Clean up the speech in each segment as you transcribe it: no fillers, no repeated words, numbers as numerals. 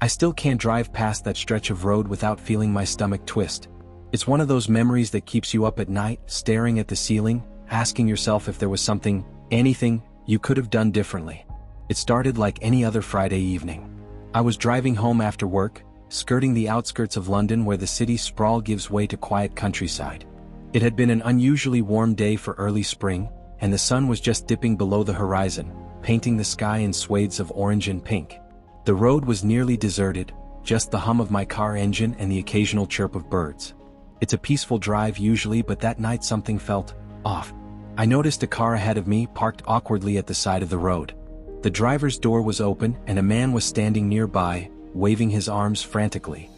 I still can't drive past that stretch of road without feeling my stomach twist. It's one of those memories that keeps you up at night, staring at the ceiling, asking yourself if there was something, anything, you could have done differently. It started like any other Friday evening. I was driving home after work, skirting the outskirts of London where the city sprawl gives way to quiet countryside. It had been an unusually warm day for early spring, and the sun was just dipping below the horizon, painting the sky in swathes of orange and pink. The road was nearly deserted, just the hum of my car engine and the occasional chirp of birds. It's a peaceful drive usually, but that night something felt off. I noticed a car ahead of me parked awkwardly at the side of the road. The driver's door was open and a man was standing nearby, waving his arms frantically.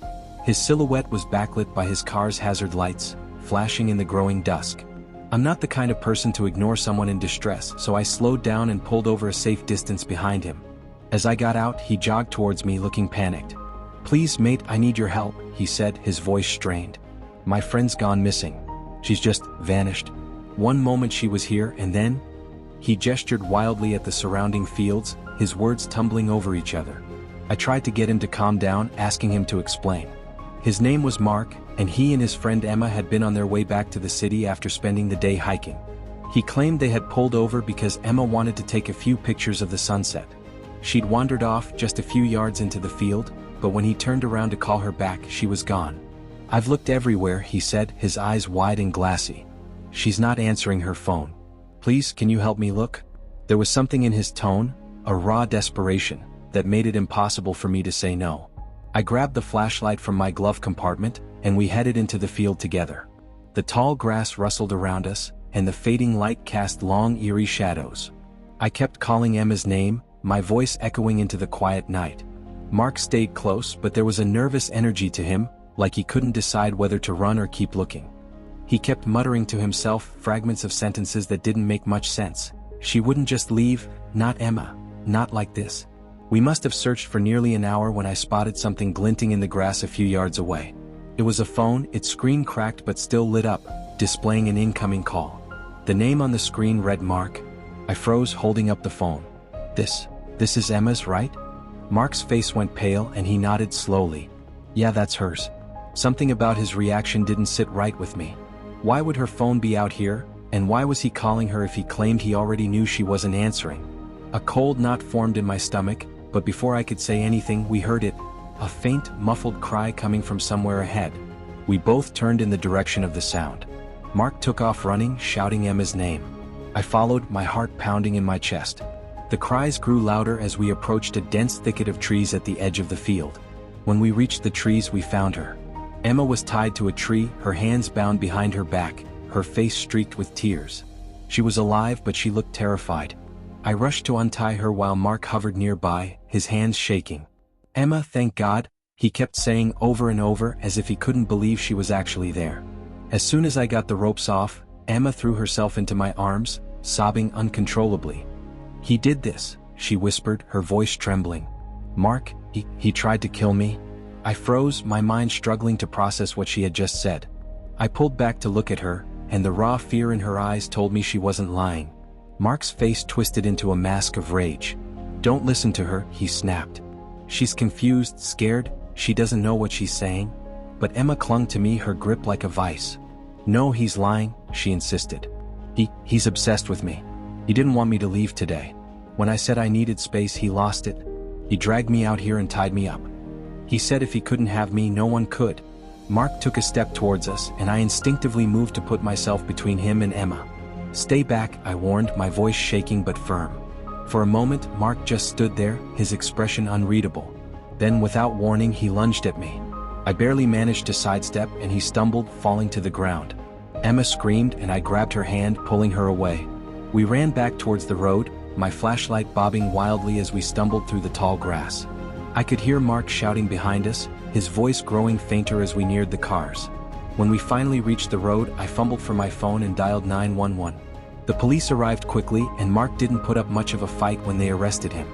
His silhouette was backlit by his car's hazard lights, flashing in the growing dusk. I'm not the kind of person to ignore someone in distress, so I slowed down and pulled over a safe distance behind him. As I got out, he jogged towards me looking panicked. "Please, mate, I need your help," he said, his voice strained. "My friend's gone missing. She's just vanished. One moment she was here and then..." He gestured wildly at the surrounding fields, his words tumbling over each other. I tried to get him to calm down, asking him to explain. His name was Mark, and he and his friend Emma had been on their way back to the city after spending the day hiking. He claimed they had pulled over because Emma wanted to take a few pictures of the sunset. She'd wandered off just a few yards into the field, but when he turned around to call her back, she was gone. "I've looked everywhere," he said, his eyes wide and glassy. "She's not answering her phone. Please, can you help me look?" There was something in his tone, a raw desperation, that made it impossible for me to say no. I grabbed the flashlight from my glove compartment, and we headed into the field together. The tall grass rustled around us, and the fading light cast long, eerie shadows. I kept calling Emma's name, my voice echoing into the quiet night. Mark stayed close, but there was a nervous energy to him, like he couldn't decide whether to run or keep looking. He kept muttering to himself fragments of sentences that didn't make much sense. She wouldn't just leave, not Emma, not like this. We must have searched for nearly an hour when I spotted something glinting in the grass a few yards away. It was a phone, its screen cracked but still lit up, displaying an incoming call. The name on the screen read Mark. I froze, holding up the phone. This is Emma's, right?" Mark's face went pale and he nodded slowly. "Yeah, that's hers." Something about his reaction didn't sit right with me. Why would her phone be out here, and why was he calling her if he claimed he already knew she wasn't answering? A cold knot formed in my stomach, but before I could say anything, we heard it, a faint, muffled cry coming from somewhere ahead. We both turned in the direction of the sound. Mark took off running, shouting Emma's name. I followed, my heart pounding in my chest. The cries grew louder as we approached a dense thicket of trees at the edge of the field. When we reached the trees, we found her. Emma was tied to a tree, her hands bound behind her back, her face streaked with tears. She was alive, but she looked terrified. I rushed to untie her while Mark hovered nearby, his hands shaking. "Emma, thank God," he kept saying over and over as if he couldn't believe she was actually there. As soon as I got the ropes off, Emma threw herself into my arms, sobbing uncontrollably. "He did this," she whispered, her voice trembling. "Mark, he tried to kill me." I froze, my mind struggling to process what she had just said. I pulled back to look at her, and the raw fear in her eyes told me she wasn't lying. Mark's face twisted into a mask of rage. "Don't listen to her," he snapped. "She's confused, scared, she doesn't know what she's saying." But Emma clung to me, her grip like a vice. "No, he's lying," she insisted. He's obsessed with me. He didn't want me to leave today. When I said I needed space, he lost it. He dragged me out here and tied me up. He said if he couldn't have me, no one could." Mark took a step towards us, and I instinctively moved to put myself between him and Emma. "Stay back," I warned, my voice shaking but firm. For a moment, Mark just stood there, his expression unreadable. Then, without warning, he lunged at me. I barely managed to sidestep, and he stumbled, falling to the ground. Emma screamed, and I grabbed her hand, pulling her away. We ran back towards the road, my flashlight bobbing wildly as we stumbled through the tall grass. I could hear Mark shouting behind us, his voice growing fainter as we neared the cars. When we finally reached the road, I fumbled for my phone and dialed 911. The police arrived quickly, and Mark didn't put up much of a fight when they arrested him.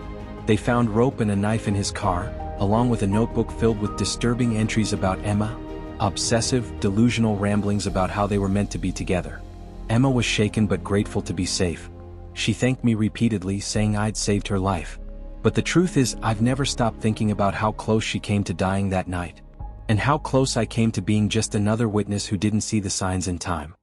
They found rope and a knife in his car, along with a notebook filled with disturbing entries about Emma, obsessive, delusional ramblings about how they were meant to be together. Emma was shaken but grateful to be safe. She thanked me repeatedly, saying I'd saved her life. But the truth is, I've never stopped thinking about how close she came to dying that night. And how close I came to being just another witness who didn't see the signs in time.